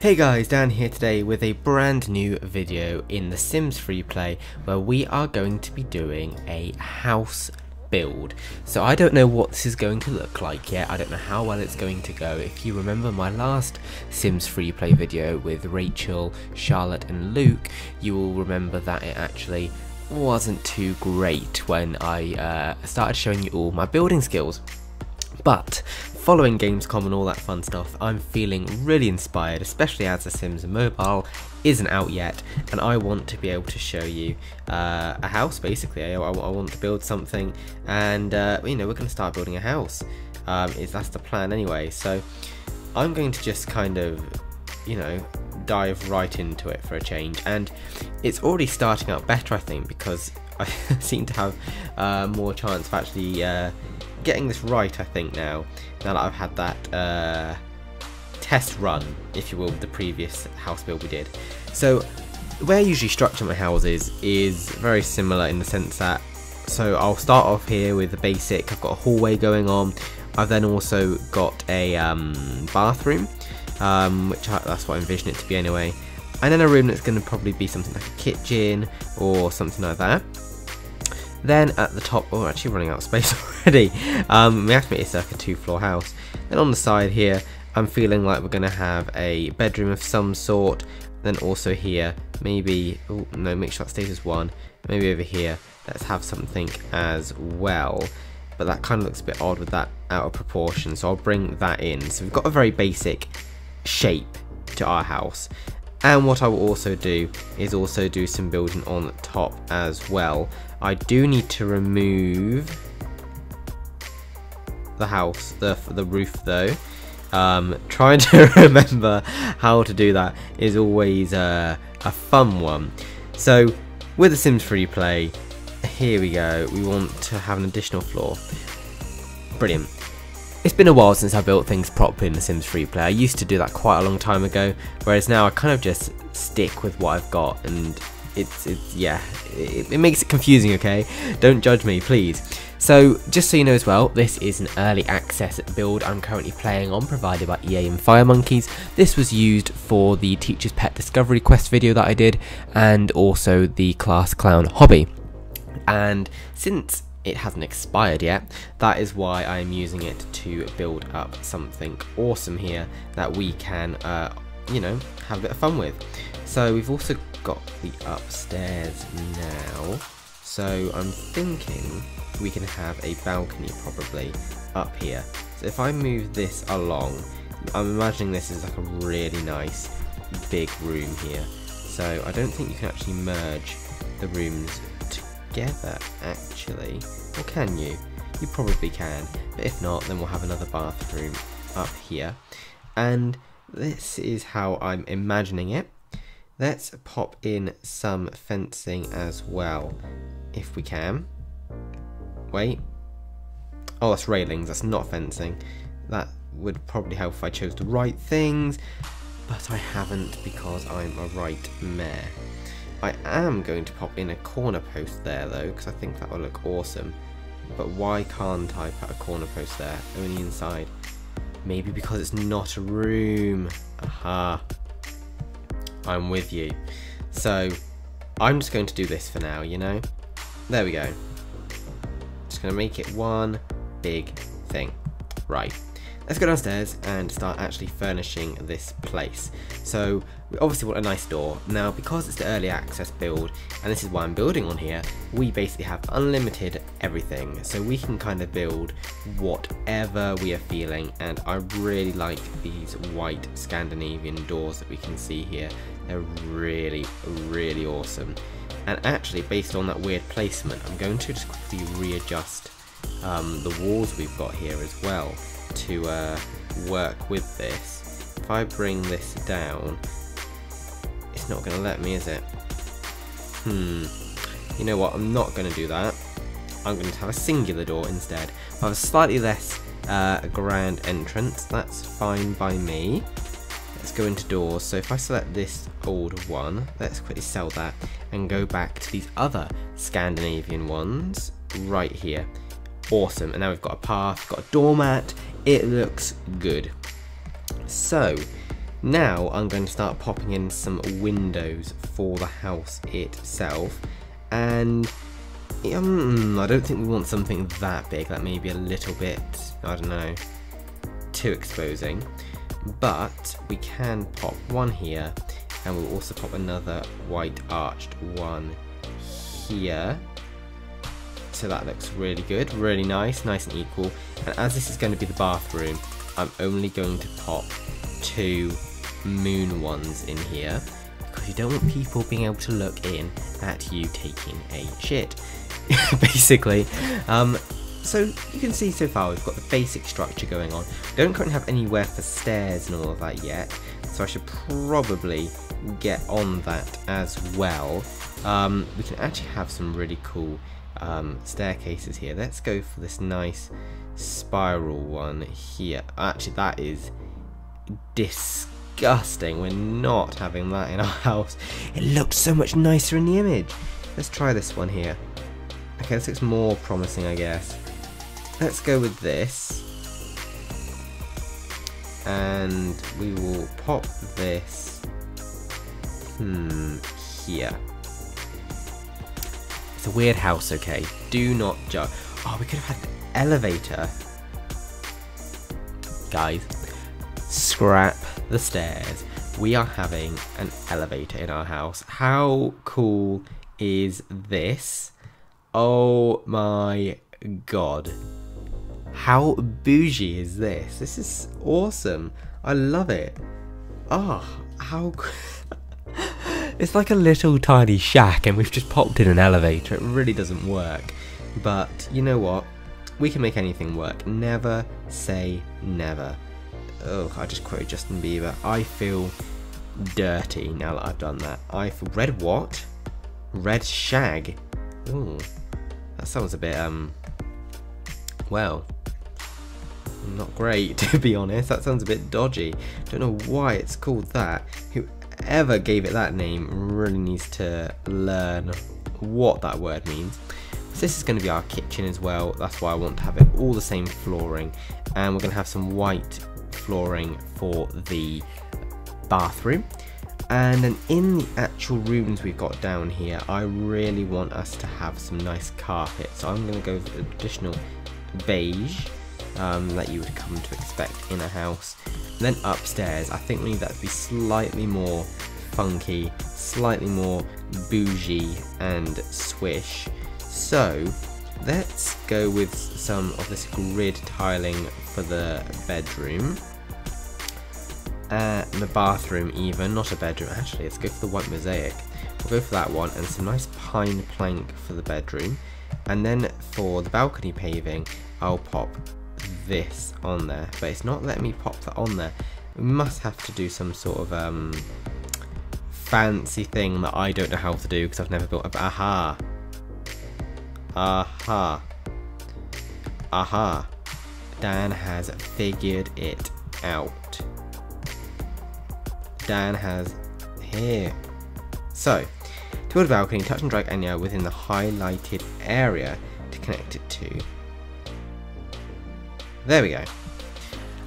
Hey guys, Dan here today with a brand new video in the Sims FreePlay where we are going to be doing a house build. So I don't know what this is going to look like yet, I don't know how well it's going to go. If you remember my last Sims FreePlay video with Rachel, Charlotte and Luke, you will remember that it actually wasn't too great when I started showing you all my building skills. But following Gamescom and all that fun stuff, I'm feeling really inspired, especially as The Sims Mobile isn't out yet, and I want to be able to show you a house. Basically, I want to build something, and you know, we're going to start building a house. That's the plan anyway. So I'm going to just kind of, you know, dive right into it for a change, and it's already starting out better, I think, because I seem to have more chance of actually getting this right, I think, now that I've had that test run, if you will, with the previous house build we did. So the way I usually structure my houses is very similar in the sense that, so I'll start off here with the basic. I've got a hallway going on. I've then also got a bathroom, that's what I envision it to be anyway, and then a room that's going to probably be something like a kitchen or something like that. Then at the top, oh, actually running out of space already. We have to make a circa 2-floor house. Then on the side here, I'm feeling like we're going to have a bedroom of some sort. Then also here, maybe, oh no, make sure that stays as one. Maybe over here, let's have something as well. But that kind of looks a bit odd with that out of proportion, so I'll bring that in. So we've got a very basic shape to our house. And what I will also do is also do some building on the top as well. I do need to remove the house, the roof though. Trying to remember how to do that is always a fun one. So with the Sims FreePlay, here we go. We want to have an additional floor. Brilliant. It's been a while since I built things properly in the Sims FreePlay. I used to do that quite a long time ago, whereas now I kind of just stick with what I've got, and it makes it confusing, okay? Don't judge me, please. So just so you know as well, this is an early access build I'm currently playing on, provided by EA and FireMonkeys. This was used for the Teacher's Pet Discovery Quest video that I did, and also the Class Clown hobby. And since it hasn't expired yet, that is why I'm using it to build up something awesome here that we can you know, have a bit of fun with. So we've also got the upstairs now, so I'm thinking we can have a balcony probably up here. So if I move this along, I'm imagining this is like a really nice big room here, so I don't think you can actually merge the rooms together actually, or can you? You probably can, but if not, then we'll have another bathroom up here, and this is how I'm imagining it. Let's pop in some fencing as well, if we can. Wait, oh, that's railings, that's not fencing. That would probably help if I chose the right things, but I haven't because I'm a right mare. I am going to pop in a corner post there though, because I think that will look awesome. But why can't I put a corner post there, only inside? Maybe because it's not a room. Aha, I'm with you. So I'm just going to do this for now, you know. There we go. Just going to make it one big thing. Right. Let's go downstairs and start actually furnishing this place. So we obviously want a nice door. Now, because it's the early access build, and this is why I'm building on here, we basically have unlimited everything. So we can kind of build whatever we are feeling, and I really like these white Scandinavian doors that we can see here. They're really, really awesome. And actually, based on that weird placement, I'm going to just quickly readjust the walls we've got here as well to work with this. If I bring this down, it's not going to let me, is it? You know what, I'm not going to do that. I'm going to have a singular door instead. I have a slightly less grand entrance, that's fine by me. Let's go into doors. So if I select this old one, let's quickly sell that and go back to these other Scandinavian ones right here. Awesome, and now we've got a path, got a doormat. It looks good. So Now I'm going to start popping in some windows for the house itself, and I don't think we want something that big. That may be a little bit, I don't know, too exposing, but we can pop one here, and we'll also pop another white arched one here. So that looks really good, really nice and equal. And as this is going to be the bathroom, I'm only going to pop 2 moon ones in here, because you don't want people being able to look in at you taking a shit, basically. So you can see so far we've got the basic structure going on. Don't currently have anywhere for stairs and all of that yet, so I should probably get on that as well. We can actually have some really cool staircases here. Let's go for this nice spiral one here. Actually, that is disgusting. We're not having that in our house. It looked so much nicer in the image. Let's try this one here. Okay, this looks more promising, I guess. Let's go with this, and we will pop this here. It's a weird house, okay? Do not judge. Oh, we could have had an elevator. Guys, scrap the stairs. We are having an elevator in our house. How cool is this? Oh my god. How bougie is this? This is awesome. I love it. Oh, how... It's like a little tiny shack and we've just popped in an elevator. It really doesn't work. But you know what? We can make anything work. Never say never. Oh, I just quoted Justin Bieber. I feel dirty now that I've done that. I feel... Red what? Red shag. Ooh. That sounds a bit, well, not great, to be honest. That sounds a bit dodgy. Don't know why it's called that. Whoever gave it that name really needs to learn what that word means. So this is going to be our kitchen as well. That's why I want to have it all the same flooring. And we're going to have some white flooring for the bathroom. And then in the actual rooms we've got down here, I really want us to have some nice carpet. So I'm going to go with the traditional beige that you would come to expect in a house. And then upstairs, I think we need that to be slightly more funky, slightly more bougie and swish. So let's go with some of this grid tiling for the bedroom. The bathroom even, not a bedroom actually. Let's go for the white mosaic. We'll go for that one, and some nice pine plank for the bedroom. And then for the balcony paving, I'll pop this on there, but it's not letting me pop that on there. We must have to do some sort of fancy thing that I don't know how to do because I've never built a... Aha! Aha! Aha! Dan has figured it out. Dan has here. So, toward the balcony, touch and drag anywhere within the highlighted area to connect it to. There we go.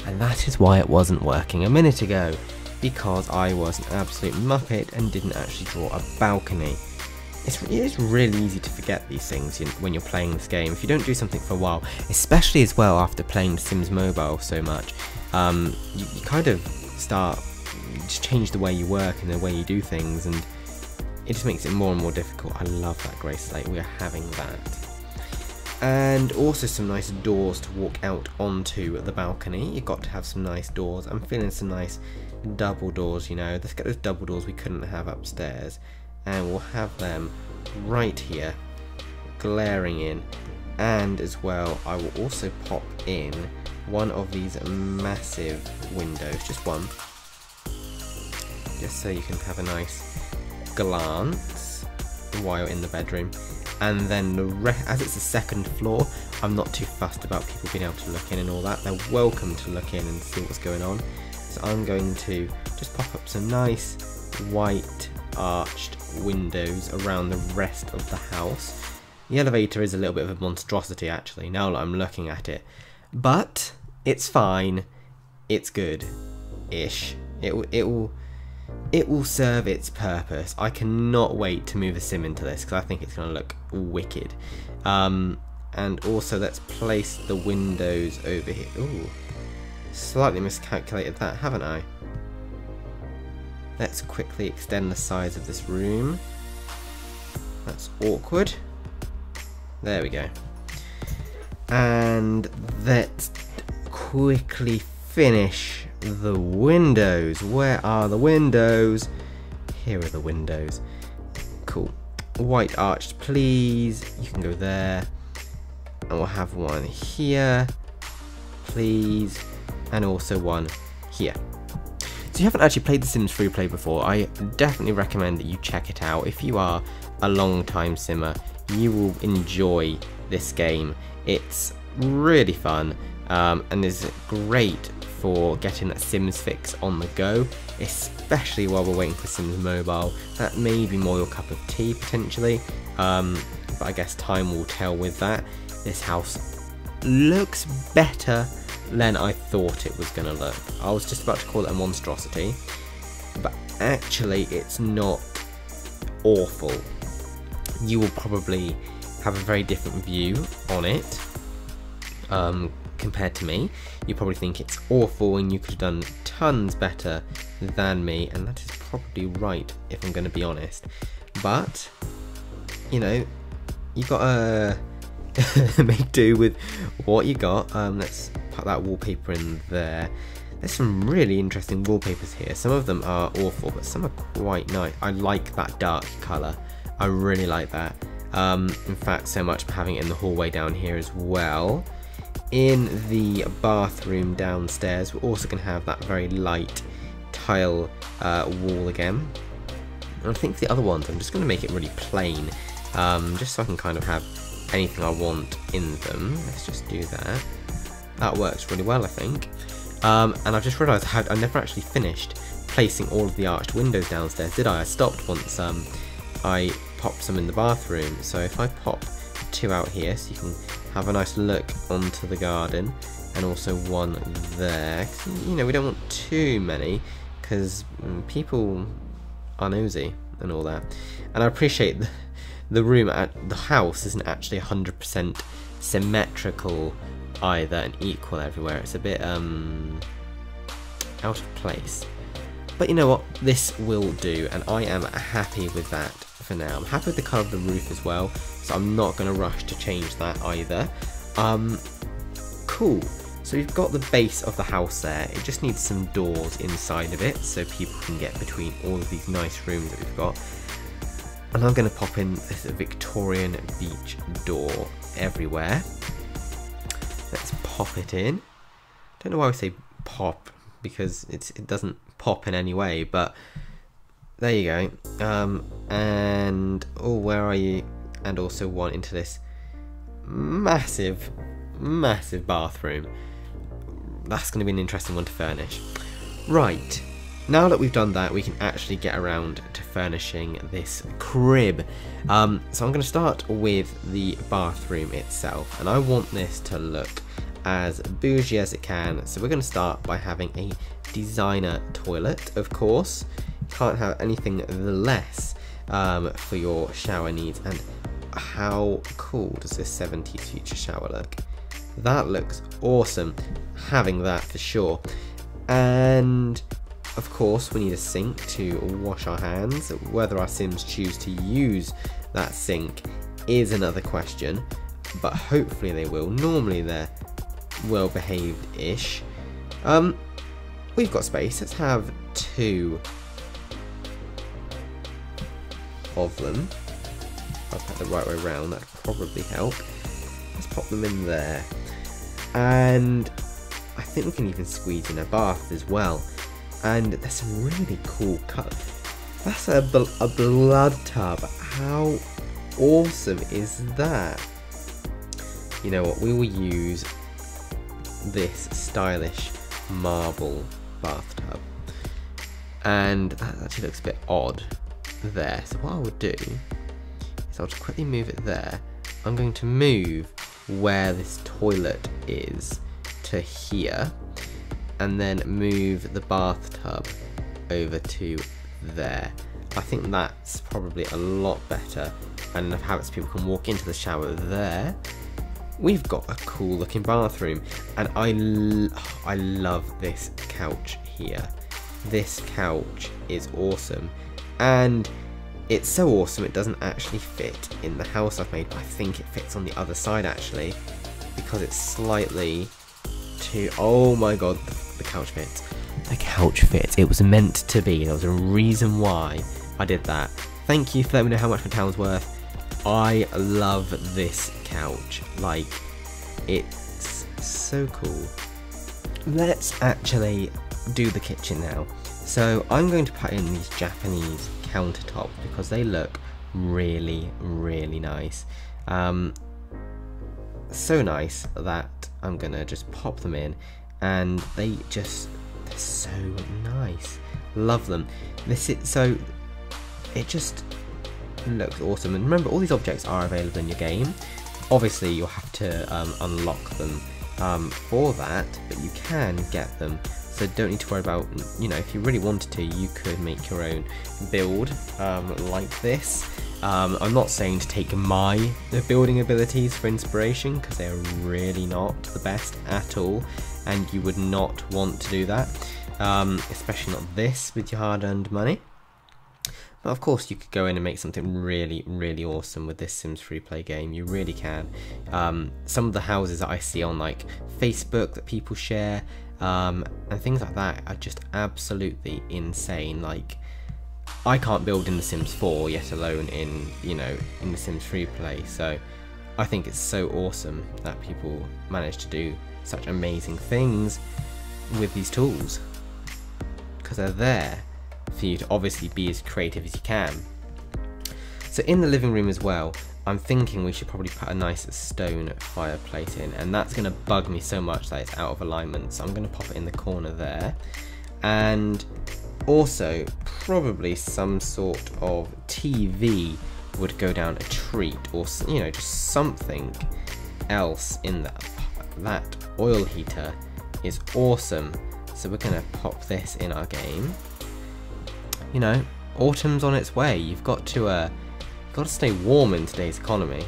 And that is why it wasn't working a minute ago, because I was an absolute muppet and didn't actually draw a balcony. It is really easy to forget these things when you're playing this game. If you don't do something for a while, especially as well after playing Sims Mobile so much, you kind of start... just change the way you work and the way you do things, and it just makes it more and more difficult. I love that grey slate. We are having that. And also some nice doors to walk out onto the balcony. You've got to have some nice doors. I'm feeling some nice double doors, you know. Let's get those double doors we couldn't have upstairs, and we'll have them right here glaring in. And as well, I will also pop in one of these massive windows, just one, just so you can have a nice glance while you're in the bedroom. And then as it's the second floor, I'm not too fussed about people being able to look in and all that. They're welcome to look in and see what's going on. So I'm going to just pop up some nice white arched windows around the rest of the house. The elevator is a little bit of a monstrosity actually, now that I'm looking at it. But it's fine. It's good-ish. It will serve its purpose. I cannot wait to move a sim into this because I think it's going to look wicked. And also let's place the windows over here. Ooh, slightly miscalculated that, haven't I? Let's quickly extend the size of this room. That's awkward. There we go. And let's quickly finish the windows. Where are the windows? Here are the windows. Cool. White arched, please. You can go there. And we'll have one here, please. And also one here. So you haven't actually played The Sims FreePlay before, I definitely recommend that you check it out. If you are a long time simmer, you will enjoy this game. It's really fun and is great for getting that Sims fix on the go, especially while we're waiting for Sims Mobile. That may be more your cup of tea potentially, but I guess time will tell with that. This house looks better than I thought it was going to look. I was just about to call it a monstrosity, but actually it's not awful. You will probably have a very different view on it compared to me. You probably think it's awful and you could have done tons better than me, and that is probably right if I'm going to be honest. But, you know, you gotta make do with what you got. Let's put that wallpaper in there. There's some really interesting wallpapers here. Some of them are awful, but some are quite nice. I like that dark colour. I really like that. In fact, so much I'm having it in the hallway down here as well. In the bathroom downstairs, we're also going to have that very light tile wall again. And I think for the other ones, I'm just going to make it really plain, just so I can kind of have anything I want in them. Let's just do that. That works really well, I think. And I've just realised I never actually finished placing all of the arched windows downstairs, did I? I stopped once I popped some in the bathroom. So if I pop two out here, so you can have a nice look onto the garden, and also one there. You know, we don't want too many because people are nosy and all that. And I appreciate the room at the house isn't actually 100% symmetrical either and equal everywhere. It's a bit out of place. But you know what? This will do, and I am happy with that for now. I'm happy with the colour of the roof as well, so I'm not going to rush to change that either. Cool. So we've got the base of the house there. It just needs some doors inside of it so people can get between all of these nice rooms that we've got. And I'm going to pop in this Victorian beach door everywhere. Let's pop it in. Don't know why I say pop, because it doesn't pop in any way, but there you go. And oh, where are you? And also one into this massive bathroom. That's going to be an interesting one to furnish. Right, now that we've done that, we can actually get around to furnishing this crib. So I'm going to start with the bathroom itself, and I want this to look as bougie as it can. So we're going to start by having a designer toilet, of course. You can't have anything less for your shower needs. And how cool does this 70s future shower look? That looks awesome, having that for sure. And of course we need a sink to wash our hands. Whether our Sims choose to use that sink is another question, but hopefully they will. Normally they're well behaved-ish. We've got space. Let's have two of them. I'll put the right way around, that could probably help. Let's pop them in there. And I think we can even squeeze in a bath as well. And there's some really cool colours. That's a blood tub. How awesome is that? You know what, we will use this stylish marble bathtub. And that actually looks a bit odd there. So what I would do is I'll just quickly move it there. I'm going to move where this toilet is to here, and then move the bathtub over to there. I think that's probably a lot better, and enough habits people can walk into the shower there. We've got a cool looking bathroom, and I love this couch here. This couch is awesome, and it's so awesome it doesn't actually fit in the house I've made, but I think it fits on the other side actually, because it's slightly too... Oh my god, the couch fits. The couch fits. It was meant to be. There was a reason why I did that. Thank you for letting me know how much my town's worth. I love this couch. Like, it's so cool. Let's actually do the kitchen now. So I'm going to put in these Japanese countertops because they look really, really nice. So nice that I'm gonna just pop them in, and they're so nice. Love them. So it just looks awesome. And remember, all these objects are available in your game. Obviously you'll have to unlock them for that, but you can get them, so don't need to worry about, you know, if you really wanted to, you could make your own build like this. I'm not saying to take my building abilities for inspiration, because they're really not the best at all, and you would not want to do that, especially not this with your hard-earned money. But of course you could go in and make something really, really awesome with this Sims FreePlay game. You really can. Some of the houses that I see on like Facebook that people share and things like that are just absolutely insane. Like, I can't build in The Sims 4, yet alone in, you know, in The Sims FreePlay. So I think it's so awesome that people manage to do such amazing things with these tools, because they're there for you to obviously be as creative as you can. So in the living room as well, I'm thinking we should probably put a nice stone fireplace in, and that's going to bug me so much that it's out of alignment, so I'm going to pop it in the corner there. And also probably some sort of TV would go down a treat, or, you know, just something else in that. That oil heater is awesome, so we're going to pop this in our game. You know, autumn's on its way. You've got to stay warm in today's economy.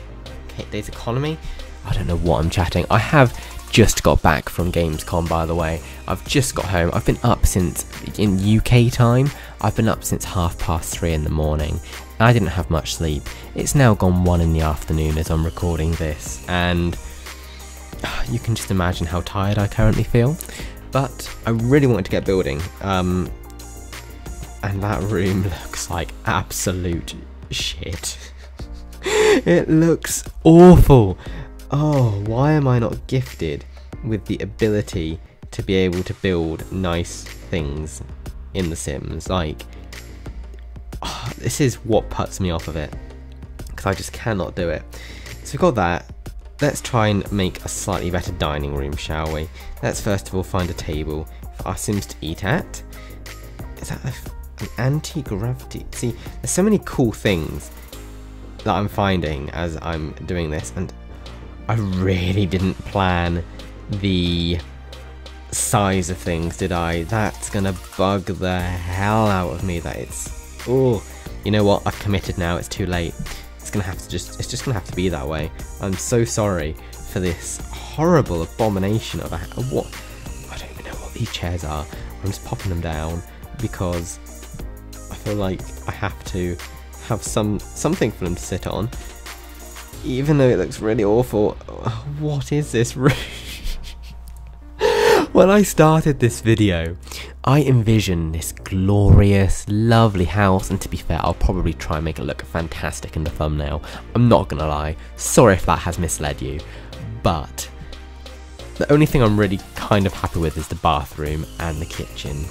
Okay, today's economy? I don't know what I'm chatting. I have just got back from Gamescom, by the way. I've just got home. I've been up since, in UK time, I've been up since 3:30 in the morning. I didn't have much sleep. It's now gone 1 in the afternoon as I'm recording this, and you can just imagine how tired I currently feel. But I really wanted to get building. And that room looks like absolute shit. It looks awful. Oh, why am I not gifted with the ability to be able to build nice things in The Sims? Like, oh, this is what puts me off of it, because I just cannot do it. So we've got that. Let's try and make a slightly better dining room, shall we? Let's first of all find a table for our Sims to eat at. Is that an anti-gravity? See, there's so many cool things that I'm finding as I'm doing this, and I really didn't plan the size of things, did I? That's gonna bug the hell out of me. That it's, oh, you know what? I've committed now. It's too late. It's just gonna have to be that way. I'm so sorry for this horrible abomination of what? I don't even know what these chairs are. I'm just popping them down because I feel like I have to have something for them to sit on, even though it looks really awful. What is this room? When I started this video, I envisioned this glorious, lovely house, and to be fair, I'll probably try and make it look fantastic in the thumbnail. I'm not gonna lie. Sorry if that has misled you, but the only thing I'm really kind of happy with is the bathroom and the kitchen.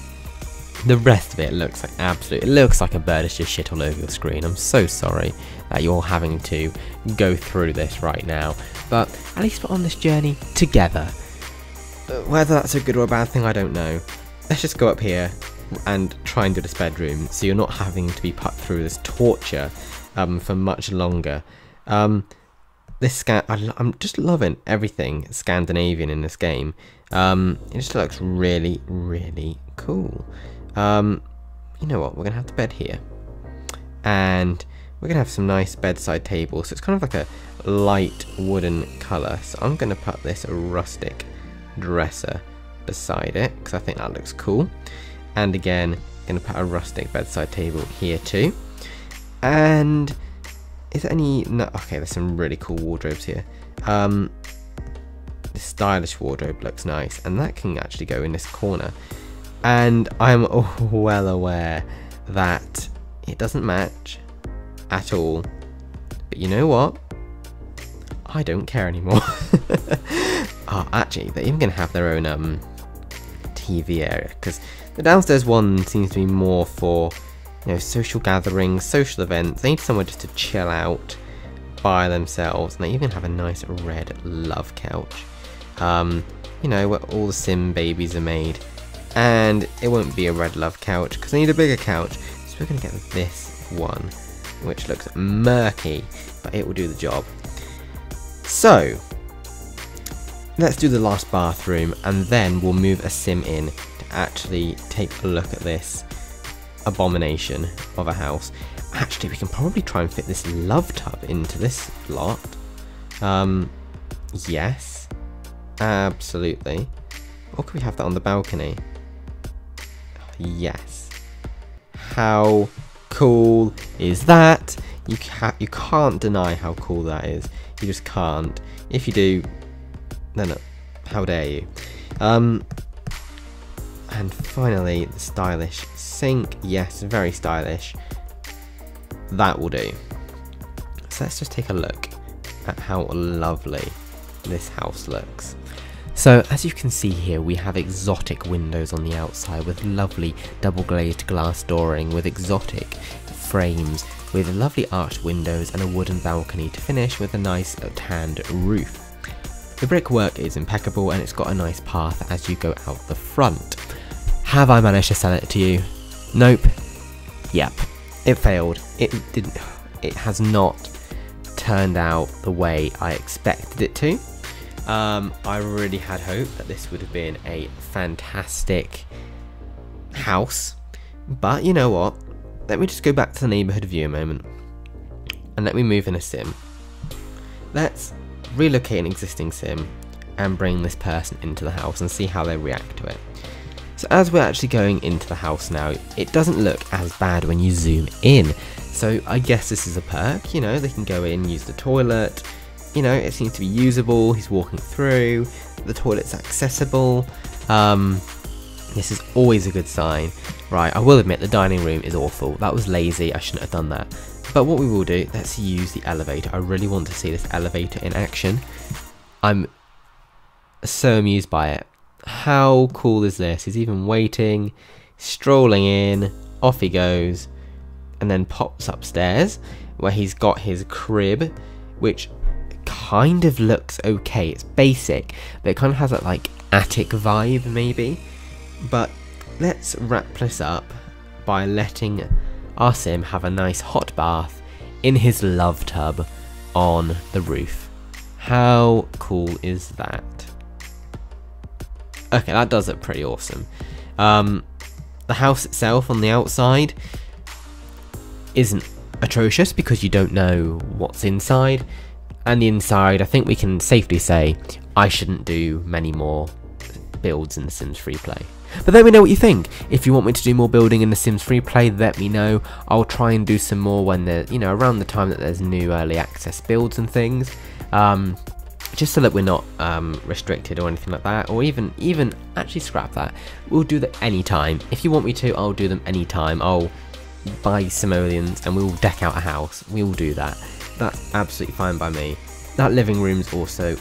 The rest of it looks like it looks like a bird has just shit all over your screen. I'm so sorry that you're having to go through this right now, but at least we're on this journey together. Whether that's a good or a bad thing, I don't know. Let's just go up here and try and do this bedroom, so you're not having to be put through this torture for much longer. I'm just loving everything Scandinavian in this game. It just looks really, really cool. you know what, we're going to have the bed here. And we're going to have some nice bedside tables. So it's kind of like a light wooden colour. So I'm going to put this rustic dresser beside it because I think that looks cool. And again, going to put a rustic bedside table here too. And is there any... No, okay, there's some really cool wardrobes here. The stylish wardrobe looks nice, and that can actually go in this corner. And I'm well aware that it doesn't match at all, but you know what? I don't care anymore. Oh, actually, they're even going to have their own TV area, because the downstairs one seems to be more for, you know, social gatherings, social events. They need somewhere just to chill out by themselves, and they even have a nice red love couch. You know, where all the Sim babies are made. And it won't be a red love couch because I need a bigger couch, so we're going to get this one, which looks murky, but it will do the job. So let's do the last bathroom, and then we'll move a Sim in to actually take a look at this abomination of a house. Actually, we can probably try and fit this love tub into this lot. Yes, absolutely. Or could we have that on the balcony? Yes. How cool is that? You can't deny how cool that is. You just can't. If you do, then how dare you? And finally, the stylish sink. Yes, very stylish. That will do. So let's just take a look at how lovely this house looks. So as you can see here, we have exotic windows on the outside with lovely double glazed glass dooring with exotic frames with lovely arched windows and a wooden balcony to finish with a nice tanned roof. The brickwork is impeccable and it's got a nice path as you go out the front. Have I managed to sell it to you? Nope. Yep. It failed. It has not turned out the way I expected it to. I really had hoped that this would have been a fantastic house, but you know what, let me just go back to the neighbourhood view a moment and let me move in a Sim. Let's relocate an existing Sim and bring this person into the house and see how they react to it. So as we're actually going into the house now, it doesn't look as bad when you zoom in, so I guess this is a perk. You know, they can go in, use the toilet. You know, it seems to be usable. He's walking through. The toilet's accessible. This is always a good sign. Right, I will admit the dining room is awful. That was lazy. I shouldn't have done that. But what we will do, let's use the elevator. I really want to see this elevator in action. I'm so amused by it. How cool is this? He's even waiting, strolling in, off he goes, and then pops upstairs where he's got his crib, which kind of looks okay. It's basic, but it kind of has that like attic vibe maybe. But let's wrap this up by letting our Sim have a nice hot bath in his love tub on the roof. How cool is that? Okay, that does look pretty awesome. The house itself on the outside isn't atrocious because you don't know what's inside. And the inside, I think we can safely say I shouldn't do many more builds in the Sims FreePlay. But let me know what you think. If you want me to do more building in the Sims FreePlay, let me know. I'll try and do some more when they're, you know, around the time that there's new early access builds and things. Just so that we're not restricted or anything like that, or even actually scrap that. We'll do that anytime. If you want me to, I'll do them anytime. I'll buy simoleons and we'll deck out a house. We will do that. That's absolutely fine by me. That living room's also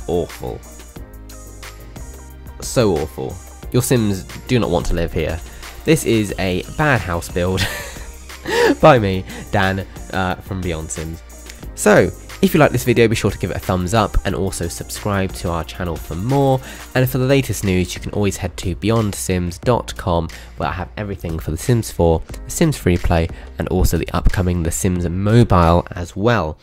awful. So awful. Your Sims do not want to live here. This is a bad house build by me, Dan, from Beyond Sims. So, if you like this video, be sure to give it a thumbs up and also subscribe to our channel for more. And for the latest news, you can always head to beyondsims.com, where I have everything for The Sims 4, The Sims FreePlay, and also the upcoming The Sims Mobile as well.